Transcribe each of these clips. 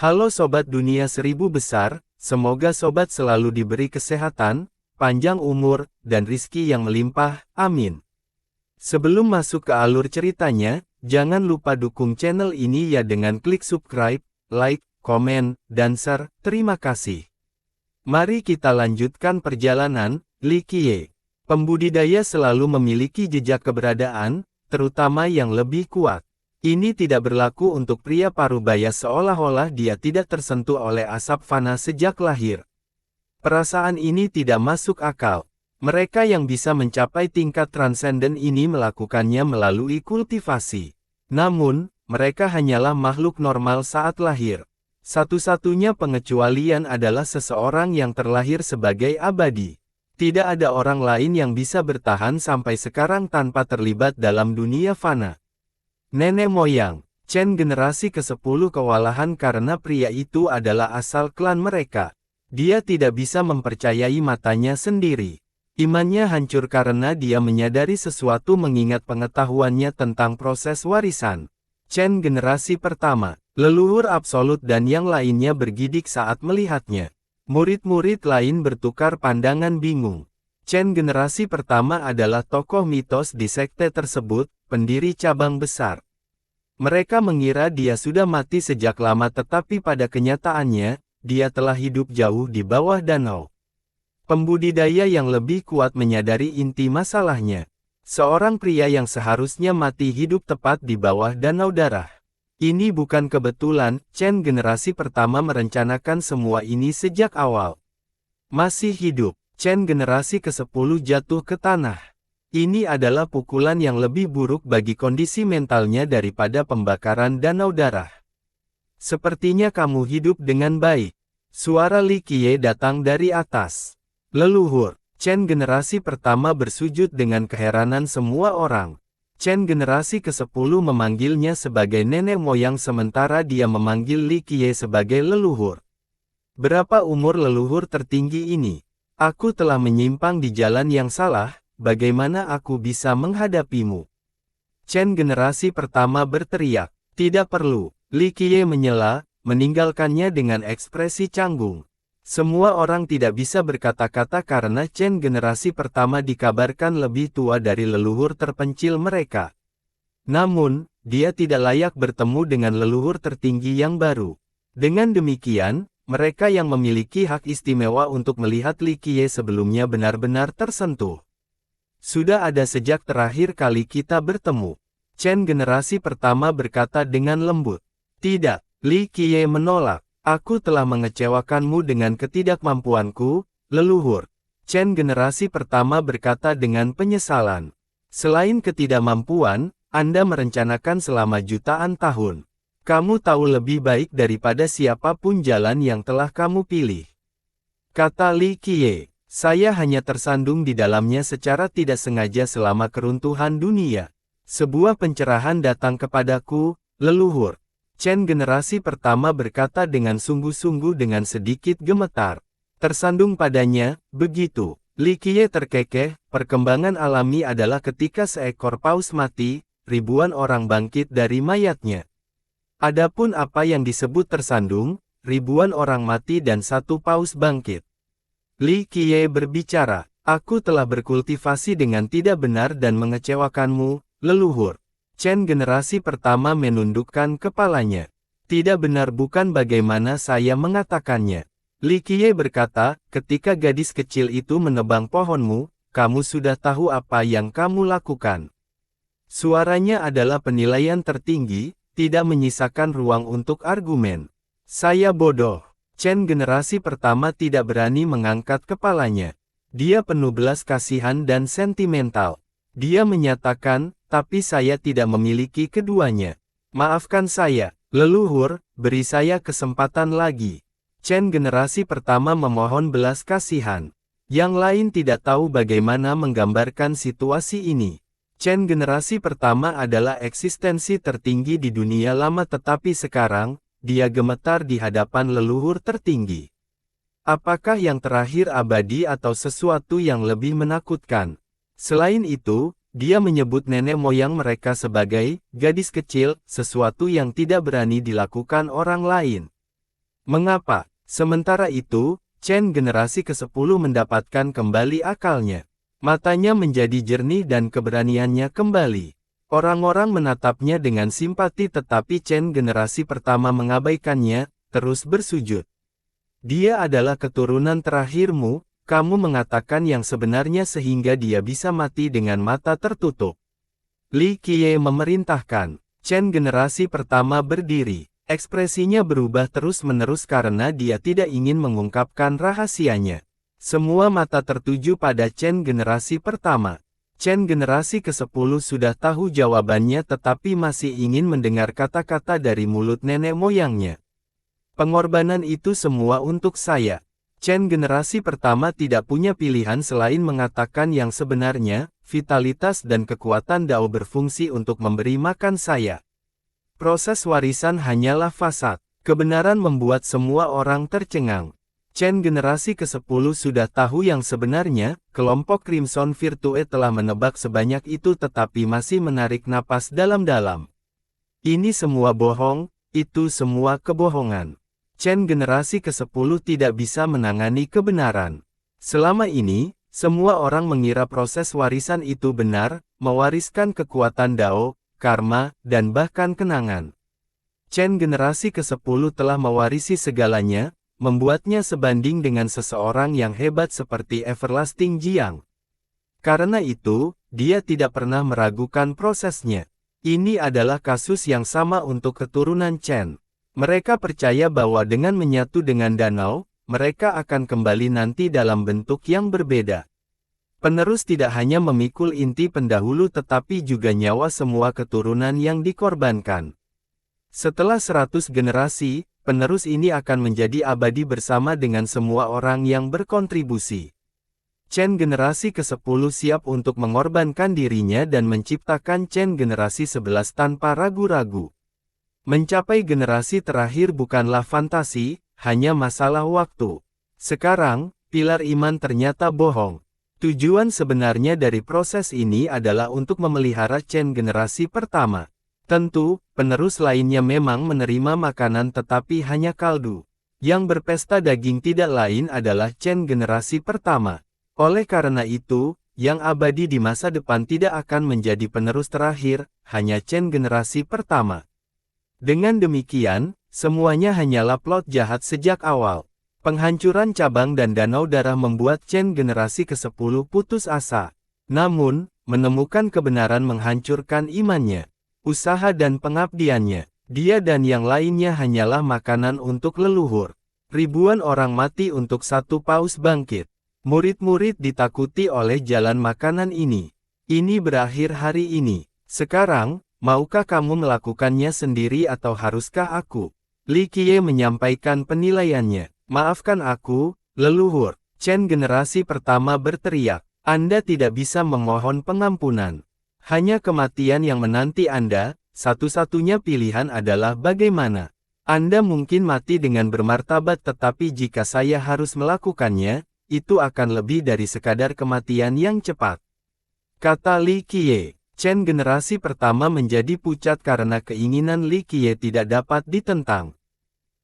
Halo Sobat Dunia Seribu Besar, semoga Sobat selalu diberi kesehatan, panjang umur, dan rizki yang melimpah, amin. Sebelum masuk ke alur ceritanya, jangan lupa dukung channel ini ya dengan klik subscribe, like, komen, dan share, terima kasih. Mari kita lanjutkan perjalanan. Li Qiye, pembudidaya selalu memiliki jejak keberadaan, terutama yang lebih kuat. Ini tidak berlaku untuk pria parubaya seolah-olah dia tidak tersentuh oleh asap fana sejak lahir. Perasaan ini tidak masuk akal. Mereka yang bisa mencapai tingkat transenden ini melakukannya melalui kultivasi. Namun, mereka hanyalah makhluk normal saat lahir. Satu-satunya pengecualian adalah seseorang yang terlahir sebagai abadi. Tidak ada orang lain yang bisa bertahan sampai sekarang tanpa terlibat dalam dunia fana. Nenek moyang, Chen generasi ke-10 kewalahan karena pria itu adalah asal klan mereka. Dia tidak bisa mempercayai matanya sendiri. Imannya hancur karena dia menyadari sesuatu mengingat pengetahuannya tentang proses warisan. Chen generasi pertama, leluhur absolut dan yang lainnya bergidik saat melihatnya. Murid-murid lain bertukar pandangan bingung. Chen generasi pertama adalah tokoh mitos di sekte tersebut, pendiri cabang besar. Mereka mengira dia sudah mati sejak lama tetapi pada kenyataannya, dia telah hidup jauh di bawah danau. Pembudidaya yang lebih kuat menyadari inti masalahnya. Seorang pria yang seharusnya mati hidup tepat di bawah danau darah. Ini bukan kebetulan, Chen generasi pertama merencanakan semua ini sejak awal. Masih hidup, Chen generasi ke-10 jatuh ke tanah. Ini adalah pukulan yang lebih buruk bagi kondisi mentalnya daripada pembakaran danau darah. Sepertinya kamu hidup dengan baik. Suara Li Qiye datang dari atas. Leluhur, Chen generasi pertama bersujud dengan keheranan semua orang. Chen generasi ke-10 memanggilnya sebagai nenek moyang sementara dia memanggil Li Qiye sebagai leluhur. Berapa umur leluhur tertinggi ini? Aku telah menyimpang di jalan yang salah. Bagaimana aku bisa menghadapimu? Chen generasi pertama berteriak. Tidak perlu. Li Qiye menyela, meninggalkannya dengan ekspresi canggung. Semua orang tidak bisa berkata-kata karena Chen generasi pertama dikabarkan lebih tua dari leluhur terpencil mereka. Namun, dia tidak layak bertemu dengan leluhur tertinggi yang baru. Dengan demikian, mereka yang memiliki hak istimewa untuk melihat Li Qiye sebelumnya benar-benar tersentuh. Sudah ada sejak terakhir kali kita bertemu. Chen generasi pertama berkata dengan lembut. Tidak, Li Qiye menolak. Aku telah mengecewakanmu dengan ketidakmampuanku, leluhur. Chen generasi pertama berkata dengan penyesalan. Selain ketidakmampuan, Anda merencanakan selama jutaan tahun. Kamu tahu lebih baik daripada siapapun jalan yang telah kamu pilih. Kata Li Qiye. Saya hanya tersandung di dalamnya secara tidak sengaja selama keruntuhan dunia. Sebuah pencerahan datang kepadaku, leluhur. Chen generasi pertama berkata dengan sungguh-sungguh dengan sedikit gemetar. Tersandung padanya, begitu. Li Qiye terkekeh, perkembangan alami adalah ketika seekor paus mati, ribuan orang bangkit dari mayatnya. Adapun apa yang disebut tersandung, ribuan orang mati dan satu paus bangkit. Li Qiye berbicara, aku telah berkultivasi dengan tidak benar dan mengecewakanmu, leluhur. Chen generasi pertama menundukkan kepalanya. Tidak benar bukan bagaimana saya mengatakannya. Li Qiye berkata, ketika gadis kecil itu menebang pohonmu, kamu sudah tahu apa yang kamu lakukan. Suaranya adalah penilaian tertinggi, tidak menyisakan ruang untuk argumen. Saya bodoh. Chen generasi pertama tidak berani mengangkat kepalanya. Dia penuh belas kasihan dan sentimental. Dia menyatakan, tapi saya tidak memiliki keduanya. Maafkan saya, leluhur, beri saya kesempatan lagi. Chen generasi pertama memohon belas kasihan. Yang lain tidak tahu bagaimana menggambarkan situasi ini. Chen generasi pertama adalah eksistensi tertinggi di dunia lama tetapi sekarang, dia gemetar di hadapan leluhur tertinggi. Apakah yang terakhir abadi atau sesuatu yang lebih menakutkan? Selain itu, dia menyebut nenek moyang mereka sebagai gadis kecil, sesuatu yang tidak berani dilakukan orang lain. Mengapa? Sementara itu, Chen generasi ke-10 mendapatkan kembali akalnya. Matanya menjadi jernih dan keberaniannya kembali. Orang-orang menatapnya dengan simpati tetapi Chen generasi pertama mengabaikannya, terus bersujud. Dia adalah keturunan terakhirmu, kamu mengatakan yang sebenarnya sehingga dia bisa mati dengan mata tertutup. Li Qiye memerintahkan. Chen generasi pertama berdiri. Ekspresinya berubah terus-menerus karena dia tidak ingin mengungkapkan rahasianya. Semua mata tertuju pada Chen generasi pertama. Chen generasi ke-10 sudah tahu jawabannya tetapi masih ingin mendengar kata-kata dari mulut nenek moyangnya. Pengorbanan itu semua untuk saya. Chen generasi pertama tidak punya pilihan selain mengatakan yang sebenarnya, vitalitas dan kekuatan Dao berfungsi untuk memberi makan saya. Proses warisan hanyalah fasad. Kebenaran membuat semua orang tercengang. Chen generasi ke-10 sudah tahu yang sebenarnya, kelompok Crimson Virtue telah menebak sebanyak itu tetapi masih menarik napas dalam-dalam. Ini semua bohong, itu semua kebohongan. Chen generasi ke-10 tidak bisa menangani kebenaran. Selama ini, semua orang mengira proses warisan itu benar, mewariskan kekuatan Dao, karma, dan bahkan kenangan. Chen generasi ke-10 telah mewarisi segalanya, membuatnya sebanding dengan seseorang yang hebat seperti Everlasting Jiang. Karena itu, dia tidak pernah meragukan prosesnya. Ini adalah kasus yang sama untuk keturunan Chen. Mereka percaya bahwa dengan menyatu dengan danau, mereka akan kembali nanti dalam bentuk yang berbeda. Penerus tidak hanya memikul inti pendahulu tetapi juga nyawa semua keturunan yang dikorbankan. Setelah 100 generasi, penerus ini akan menjadi abadi bersama dengan semua orang yang berkontribusi. Chen generasi ke-10 siap untuk mengorbankan dirinya dan menciptakan Chen generasi 11 tanpa ragu-ragu. Mencapai generasi terakhir bukanlah fantasi, hanya masalah waktu. Sekarang, pilar iman ternyata bohong. Tujuan sebenarnya dari proses ini adalah untuk memelihara Chen generasi pertama. Tentu, penerus lainnya memang menerima makanan tetapi hanya kaldu. Yang berpesta daging tidak lain adalah Chen generasi pertama. Oleh karena itu, yang abadi di masa depan tidak akan menjadi penerus terakhir, hanya Chen generasi pertama. Dengan demikian, semuanya hanyalah plot jahat sejak awal. Penghancuran cabang dan danau darah membuat Chen generasi ke-10 putus asa. Namun, menemukan kebenaran menghancurkan imannya, usaha dan pengabdiannya. Dia dan yang lainnya hanyalah makanan untuk leluhur. Ribuan orang mati untuk satu paus bangkit. Murid-murid ditakuti oleh jalan makanan ini. Ini berakhir hari ini. Sekarang, maukah kamu melakukannya sendiri atau haruskah aku? Li Qiye menyampaikan penilaiannya. Maafkan aku, leluhur. Chen generasi pertama berteriak. Anda tidak bisa memohon pengampunan. Hanya kematian yang menanti Anda, satu-satunya pilihan adalah bagaimana. Anda mungkin mati dengan bermartabat tetapi jika saya harus melakukannya, itu akan lebih dari sekadar kematian yang cepat. Kata Li Qiye. Chen generasi pertama menjadi pucat karena keinginan Li Qiye tidak dapat ditentang.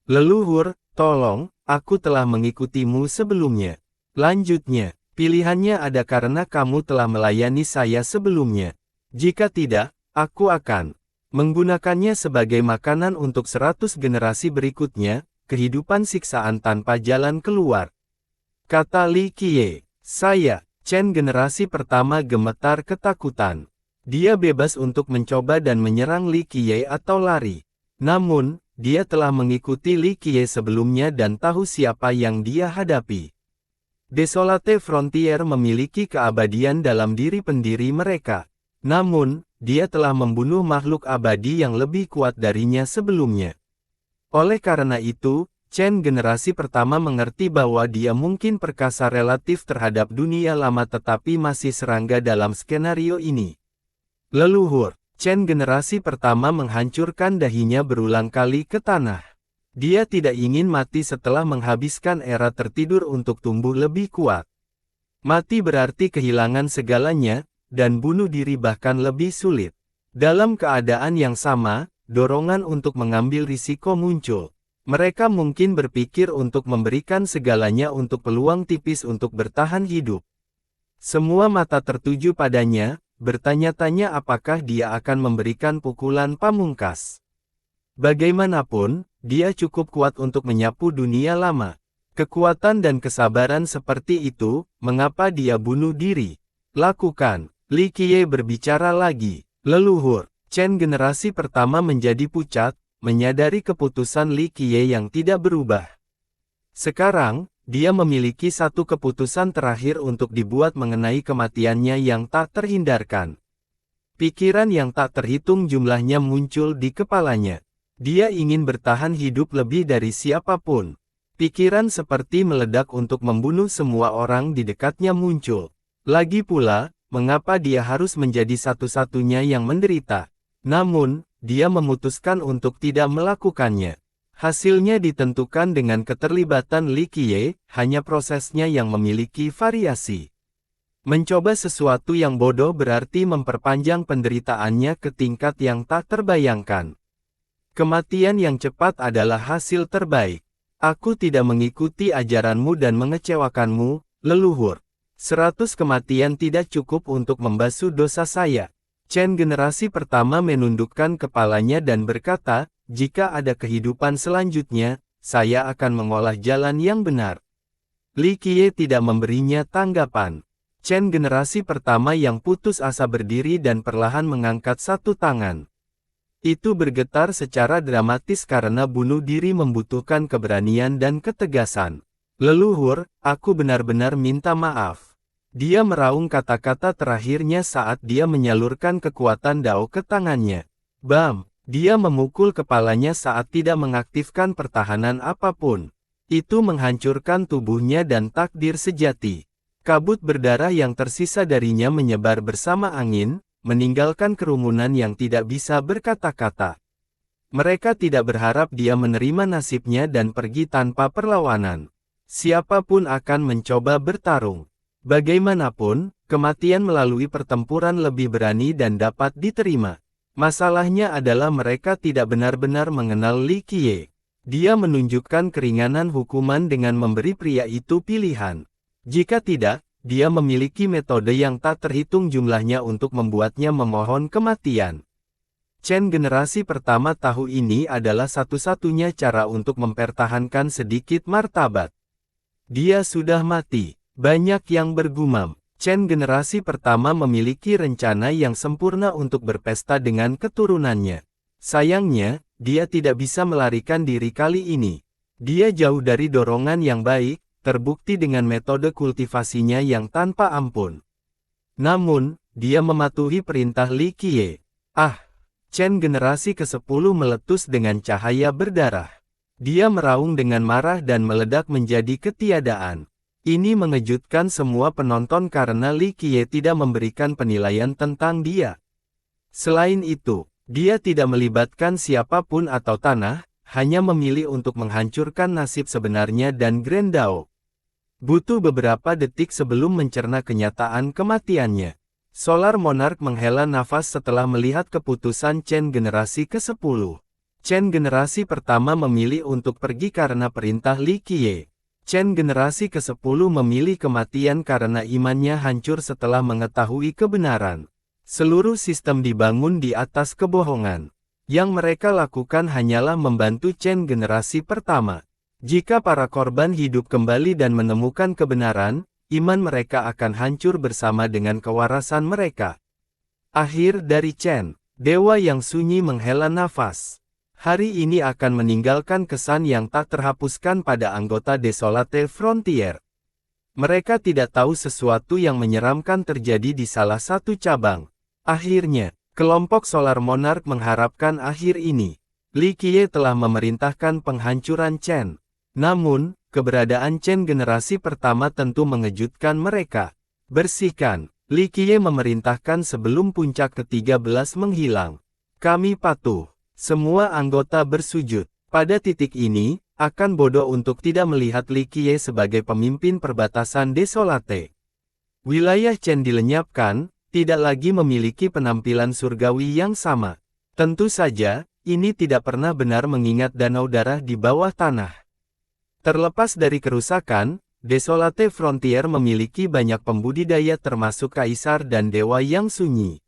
Leluhur, tolong, aku telah mengikutimu sebelumnya. Lanjutnya, pilihannya ada karena kamu telah melayani saya sebelumnya. Jika tidak, aku akan menggunakannya sebagai makanan untuk 100 generasi berikutnya, kehidupan siksaan tanpa jalan keluar. Kata Li Qiye. Saya, Chen generasi pertama gemetar ketakutan. Dia bebas untuk mencoba dan menyerang Li Qiye atau lari. Namun, dia telah mengikuti Li Qiye sebelumnya dan tahu siapa yang dia hadapi. Desolate Frontier memiliki keabadian dalam diri pendiri mereka. Namun, dia telah membunuh makhluk abadi yang lebih kuat darinya sebelumnya. Oleh karena itu, Chen generasi pertama mengerti bahwa dia mungkin perkasa relatif terhadap dunia lama tetapi masih serangga dalam skenario ini. Leluhur, Chen generasi pertama menghancurkan dahinya berulang kali ke tanah. Dia tidak ingin mati setelah menghabiskan era tertidur untuk tumbuh lebih kuat. Mati berarti kehilangan segalanya, dan bunuh diri bahkan lebih sulit. Dalam keadaan yang sama, dorongan untuk mengambil risiko muncul. Mereka mungkin berpikir untuk memberikan segalanya untuk peluang tipis untuk bertahan hidup. Semua mata tertuju padanya, bertanya-tanya apakah dia akan memberikan pukulan pamungkas. Bagaimanapun, dia cukup kuat untuk menyapu dunia lama. Kekuatan dan kesabaran seperti itu, mengapa dia bunuh diri? Lakukan. Li Qiye berbicara lagi. Leluhur, Chen generasi pertama menjadi pucat, menyadari keputusan Li Qiye yang tidak berubah. Sekarang, dia memiliki satu keputusan terakhir untuk dibuat mengenai kematiannya yang tak terhindarkan. Pikiran yang tak terhitung jumlahnya muncul di kepalanya. Dia ingin bertahan hidup lebih dari siapapun. Pikiran seperti meledak untuk membunuh semua orang di dekatnya muncul. Lagi pula, mengapa dia harus menjadi satu-satunya yang menderita? Namun, dia memutuskan untuk tidak melakukannya. Hasilnya ditentukan dengan keterlibatan Li Qiye, hanya prosesnya yang memiliki variasi. Mencoba sesuatu yang bodoh berarti memperpanjang penderitaannya ke tingkat yang tak terbayangkan. Kematian yang cepat adalah hasil terbaik. Aku tidak mengikuti ajaranmu dan mengecewakanmu, leluhur. 100 kematian tidak cukup untuk membasuh dosa saya. Chen generasi pertama menundukkan kepalanya dan berkata, jika ada kehidupan selanjutnya, saya akan mengolah jalan yang benar. Li Qiye tidak memberinya tanggapan. Chen generasi pertama yang putus asa berdiri dan perlahan mengangkat satu tangan. Itu bergetar secara dramatis karena bunuh diri membutuhkan keberanian dan ketegasan. Leluhur, aku benar-benar minta maaf. Dia meraung kata-kata terakhirnya saat dia menyalurkan kekuatan Dao ke tangannya. Bam! Dia memukul kepalanya saat tidak mengaktifkan pertahanan apapun. Itu menghancurkan tubuhnya dan takdir sejati. Kabut berdarah yang tersisa darinya menyebar bersama angin, meninggalkan kerumunan yang tidak bisa berkata-kata. Mereka tidak berharap dia menerima nasibnya dan pergi tanpa perlawanan. Siapapun akan mencoba bertarung. Bagaimanapun, kematian melalui pertempuran lebih berani dan dapat diterima. Masalahnya adalah mereka tidak benar-benar mengenal Li Qiye. Dia menunjukkan keringanan hukuman dengan memberi pria itu pilihan. Jika tidak, dia memiliki metode yang tak terhitung jumlahnya untuk membuatnya memohon kematian. Chen generasi pertama tahu ini adalah satu-satunya cara untuk mempertahankan sedikit martabat. Dia sudah mati. Banyak yang bergumam. Chen generasi pertama memiliki rencana yang sempurna untuk berpesta dengan keturunannya. Sayangnya, dia tidak bisa melarikan diri kali ini. Dia jauh dari dorongan yang baik, terbukti dengan metode kultivasinya yang tanpa ampun. Namun, dia mematuhi perintah Li Qiye. Chen generasi ke-10 meletus dengan cahaya berdarah. Dia meraung dengan marah dan meledak menjadi ketiadaan. Ini mengejutkan semua penonton karena Li Qiye tidak memberikan penilaian tentang dia. Selain itu, dia tidak melibatkan siapapun atau tanah, hanya memilih untuk menghancurkan nasib sebenarnya dan Grand Dao. Butuh beberapa detik sebelum mencerna kenyataan kematiannya. Solar Monarch menghela nafas setelah melihat keputusan Chen generasi ke-10. Chen generasi pertama memilih untuk pergi karena perintah Li Qiye. Chen generasi ke-10 memilih kematian karena imannya hancur setelah mengetahui kebenaran. Seluruh sistem dibangun di atas kebohongan. Yang mereka lakukan hanyalah membantu Chen generasi pertama. Jika para korban hidup kembali dan menemukan kebenaran, iman mereka akan hancur bersama dengan kewarasan mereka. Akhir dari Chen, dewa yang sunyi menghela nafas. Hari ini akan meninggalkan kesan yang tak terhapuskan pada anggota Desolate Frontier. Mereka tidak tahu sesuatu yang menyeramkan terjadi di salah satu cabang. Akhirnya, kelompok Solar Monarch mengharapkan akhir ini. Li Qiye telah memerintahkan penghancuran Chen. Namun, keberadaan Chen generasi pertama tentu mengejutkan mereka. Bersihkan, Li Qiye memerintahkan sebelum puncak ke-13 menghilang. Kami patuh. Semua anggota bersujud. Pada titik ini, akan bodoh untuk tidak melihat Li Qiye sebagai pemimpin perbatasan Desolate. Wilayah Chen dilenyapkan, tidak lagi memiliki penampilan surgawi yang sama. Tentu saja, ini tidak pernah benar mengingat danau darah di bawah tanah. Terlepas dari kerusakan, Desolate Frontier memiliki banyak pembudidaya termasuk kaisar dan dewa yang sunyi.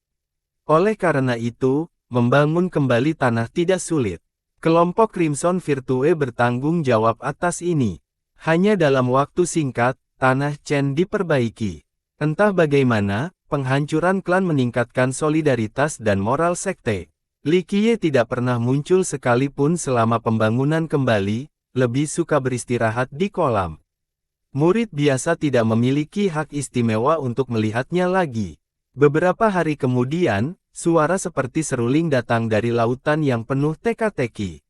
Oleh karena itu, membangun kembali tanah tidak sulit. Kelompok Crimson Virtue bertanggung jawab atas ini. Hanya dalam waktu singkat, tanah Chen diperbaiki. Entah bagaimana, penghancuran klan meningkatkan solidaritas dan moral sekte. Li Qiye tidak pernah muncul sekalipun selama pembangunan kembali, lebih suka beristirahat di kolam. Murid biasa tidak memiliki hak istimewa untuk melihatnya lagi. Beberapa hari kemudian, suara seperti seruling datang dari lautan yang penuh teka-teki.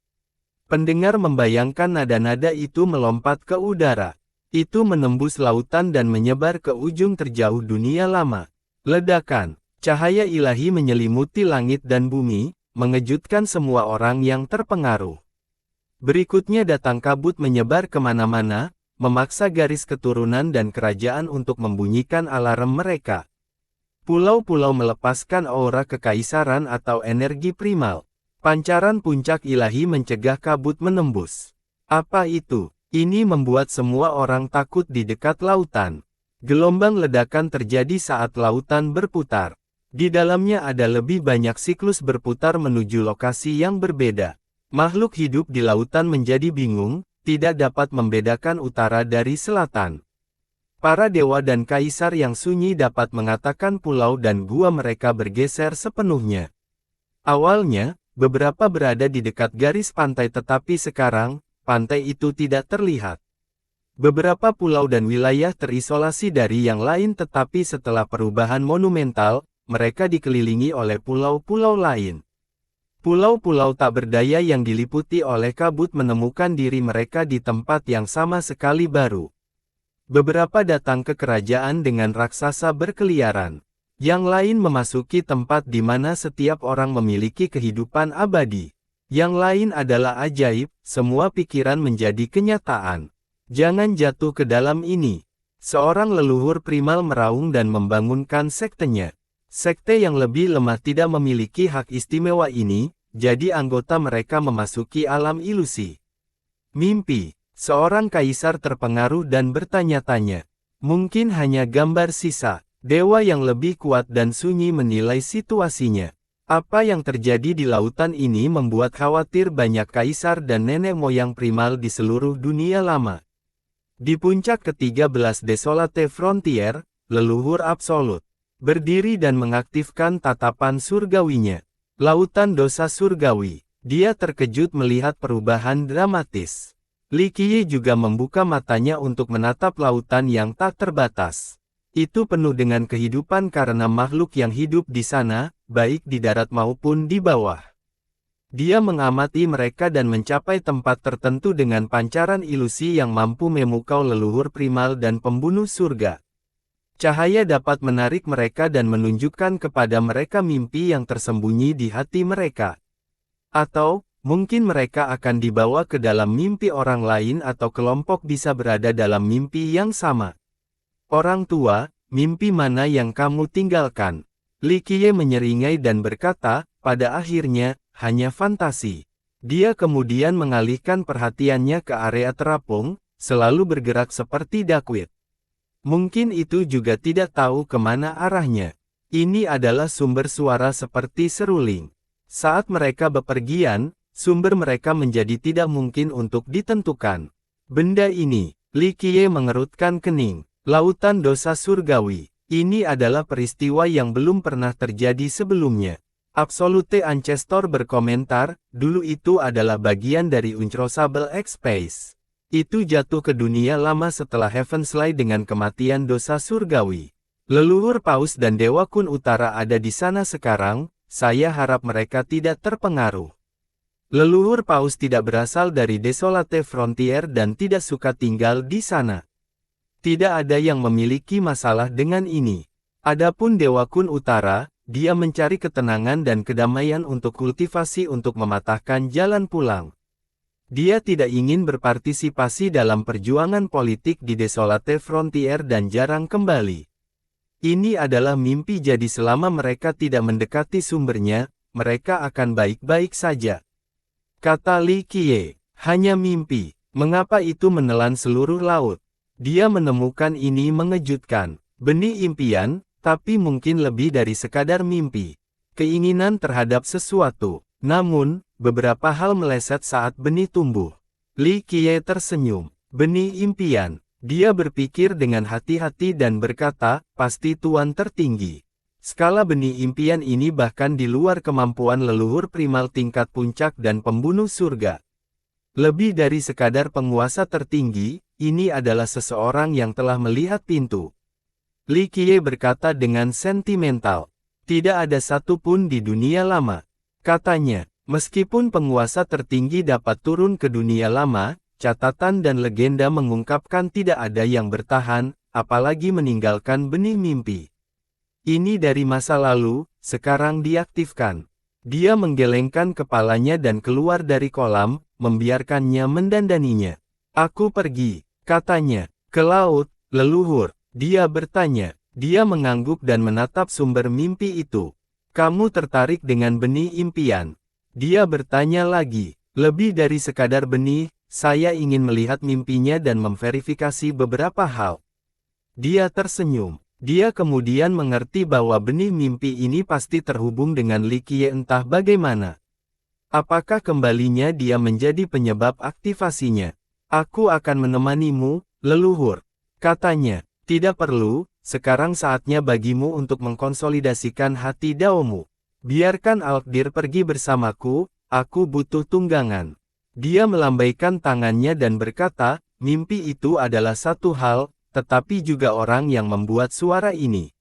Pendengar membayangkan nada-nada itu melompat ke udara. Itu menembus lautan dan menyebar ke ujung terjauh dunia lama. Ledakan, cahaya ilahi menyelimuti langit dan bumi, mengejutkan semua orang yang terpengaruh. Berikutnya datang kabut menyebar kemana-mana, memaksa garis keturunan dan kerajaan untuk membunyikan alarm mereka. Pulau-pulau melepaskan aura kekaisaran atau energi primal. Pancaran puncak ilahi mencegah kabut menembus. Apa itu? Ini membuat semua orang takut di dekat lautan. Gelombang ledakan terjadi saat lautan berputar. Di dalamnya ada lebih banyak siklus berputar menuju lokasi yang berbeda. Makhluk hidup di lautan menjadi bingung, tidak dapat membedakan utara dari selatan. Para dewa dan kaisar yang sunyi dapat mengatakan pulau dan gua mereka bergeser sepenuhnya. Awalnya, beberapa berada di dekat garis pantai tetapi sekarang, pantai itu tidak terlihat. Beberapa pulau dan wilayah terisolasi dari yang lain tetapi setelah perubahan monumental, mereka dikelilingi oleh pulau-pulau lain. Pulau-pulau tak berdaya yang diliputi oleh kabut menemukan diri mereka di tempat yang sama sekali baru. Beberapa datang ke kerajaan dengan raksasa berkeliaran. Yang lain memasuki tempat di mana setiap orang memiliki kehidupan abadi. Yang lain adalah ajaib, semua pikiran menjadi kenyataan. Jangan jatuh ke dalam ini. Seorang leluhur primal meraung dan membangunkan sektenya. Sekte yang lebih lemah tidak memiliki hak istimewa ini, jadi anggota mereka memasuki alam ilusi. Mimpi, seorang kaisar terpengaruh dan bertanya-tanya. Mungkin hanya gambar sisa, dewa yang lebih kuat dan sunyi menilai situasinya. Apa yang terjadi di lautan ini membuat khawatir banyak kaisar dan nenek moyang primal di seluruh dunia lama. Di puncak ke-13 Desolate Frontier, leluhur absolut berdiri dan mengaktifkan tatapan surgawinya. Lautan dosa surgawi. Dia terkejut melihat perubahan dramatis. Li Qiye juga membuka matanya untuk menatap lautan yang tak terbatas. Itu penuh dengan kehidupan karena makhluk yang hidup di sana, baik di darat maupun di bawah. Dia mengamati mereka dan mencapai tempat tertentu dengan pancaran ilusi yang mampu memukau leluhur primal dan pembunuh surga. Cahaya dapat menarik mereka dan menunjukkan kepada mereka mimpi yang tersembunyi di hati mereka. Atau, mungkin mereka akan dibawa ke dalam mimpi orang lain atau kelompok bisa berada dalam mimpi yang sama. Orang tua, mimpi mana yang kamu tinggalkan? Li Qiye menyeringai dan berkata, pada akhirnya, hanya fantasi. Dia kemudian mengalihkan perhatiannya ke area terapung, selalu bergerak seperti dakwit. Mungkin itu juga tidak tahu kemana arahnya. Ini adalah sumber suara seperti seruling. Saat mereka bepergian, sumber mereka menjadi tidak mungkin untuk ditentukan. Benda ini, Li Qiye mengerutkan kening. Lautan dosa surgawi. Ini adalah peristiwa yang belum pernah terjadi sebelumnya. Absolute Ancestor berkomentar, dulu itu adalah bagian dari Uncrosable X Space. Itu jatuh ke dunia lama setelah Heavenslide dengan kematian dosa surgawi. Leluhur Paus dan Dewa Kun Utara ada di sana sekarang, saya harap mereka tidak terpengaruh. Leluhur Paus tidak berasal dari Desolate Frontier dan tidak suka tinggal di sana. Tidak ada yang memiliki masalah dengan ini. Adapun Dewa Kun Utara, dia mencari ketenangan dan kedamaian untuk kultivasi untuk mematahkan jalan pulang. Dia tidak ingin berpartisipasi dalam perjuangan politik di Desolate Frontier dan jarang kembali. Ini adalah mimpi jadi selama mereka tidak mendekati sumbernya, mereka akan baik-baik saja. kata Li Qiye. Hanya mimpi. Mengapa itu menelan seluruh laut? Dia menemukan ini mengejutkan. Benih impian, tapi mungkin lebih dari sekadar mimpi. Keinginan terhadap sesuatu. Namun, beberapa hal meleset saat benih tumbuh. Li Qiye tersenyum. Benih impian. Dia berpikir dengan hati-hati dan berkata, pasti tuan tertinggi. Skala benih impian ini bahkan di luar kemampuan leluhur primal tingkat puncak dan pembunuh surga. Lebih dari sekadar penguasa tertinggi, ini adalah seseorang yang telah melihat pintu. Li Qiye berkata dengan sentimental. Tidak ada satupun di dunia lama. Katanya, meskipun penguasa tertinggi dapat turun ke dunia lama, catatan dan legenda mengungkapkan tidak ada yang bertahan, apalagi meninggalkan benih mimpi. Ini dari masa lalu, sekarang diaktifkan. Dia menggelengkan kepalanya dan keluar dari kolam, membiarkannya mendandaninya. Aku pergi, katanya, ke laut, leluhur. Dia bertanya. Dia mengangguk dan menatap sumber mimpi itu. Kamu tertarik dengan benih impian? Dia bertanya lagi. Lebih dari sekadar benih, saya ingin melihat mimpinya dan memverifikasi beberapa hal. Dia tersenyum. Dia kemudian mengerti bahwa benih mimpi ini pasti terhubung dengan Li Qiye entah bagaimana. Apakah kembalinya dia menjadi penyebab aktivasinya? Aku akan menemanimu, leluhur. Katanya, tidak perlu. Sekarang saatnya bagimu untuk mengkonsolidasikan hati Daomu. Biarkan Alkdir pergi bersamaku, aku butuh tunggangan. Dia melambaikan tangannya dan berkata, mimpi itu adalah satu hal, tetapi juga orang yang membuat suara ini.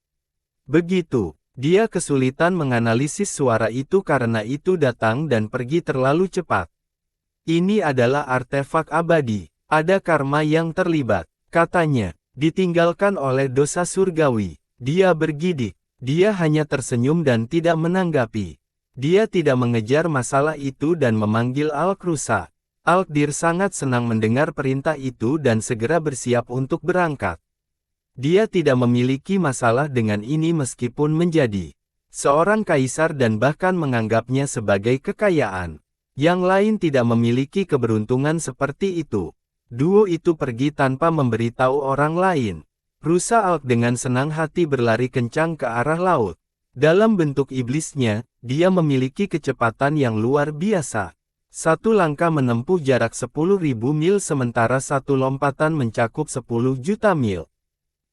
Begitu, dia kesulitan menganalisis suara itu karena itu datang dan pergi terlalu cepat. Ini adalah artefak abadi, ada karma yang terlibat, katanya. Ditinggalkan oleh dosa surgawi. Dia bergidik. Dia hanya tersenyum dan tidak menanggapi. Dia tidak mengejar masalah itu dan memanggil Al-Krusa. Alkdir sangat senang mendengar perintah itu dan segera bersiap untuk berangkat. Dia tidak memiliki masalah dengan ini meskipun menjadi seorang kaisar dan bahkan menganggapnya sebagai kekayaan. Yang lain tidak memiliki keberuntungan seperti itu. Duo itu pergi tanpa memberitahu orang lain. Rusa Alk dengan senang hati berlari kencang ke arah laut. Dalam bentuk iblisnya, dia memiliki kecepatan yang luar biasa. Satu langkah menempuh jarak 10.000 mil sementara satu lompatan mencakup 10 juta mil.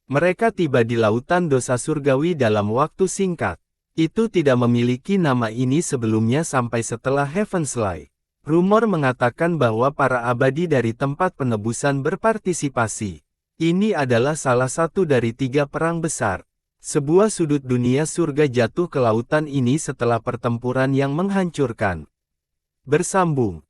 Mereka tiba di lautan dosa surgawi dalam waktu singkat. Itu tidak memiliki nama ini sebelumnya sampai setelah Heavensley. Rumor mengatakan bahwa para abadi dari tempat penebusan berpartisipasi. Ini adalah salah satu dari 3 perang besar. Sebuah sudut dunia surga jatuh ke lautan ini setelah pertempuran yang menghancurkan. Bersambung.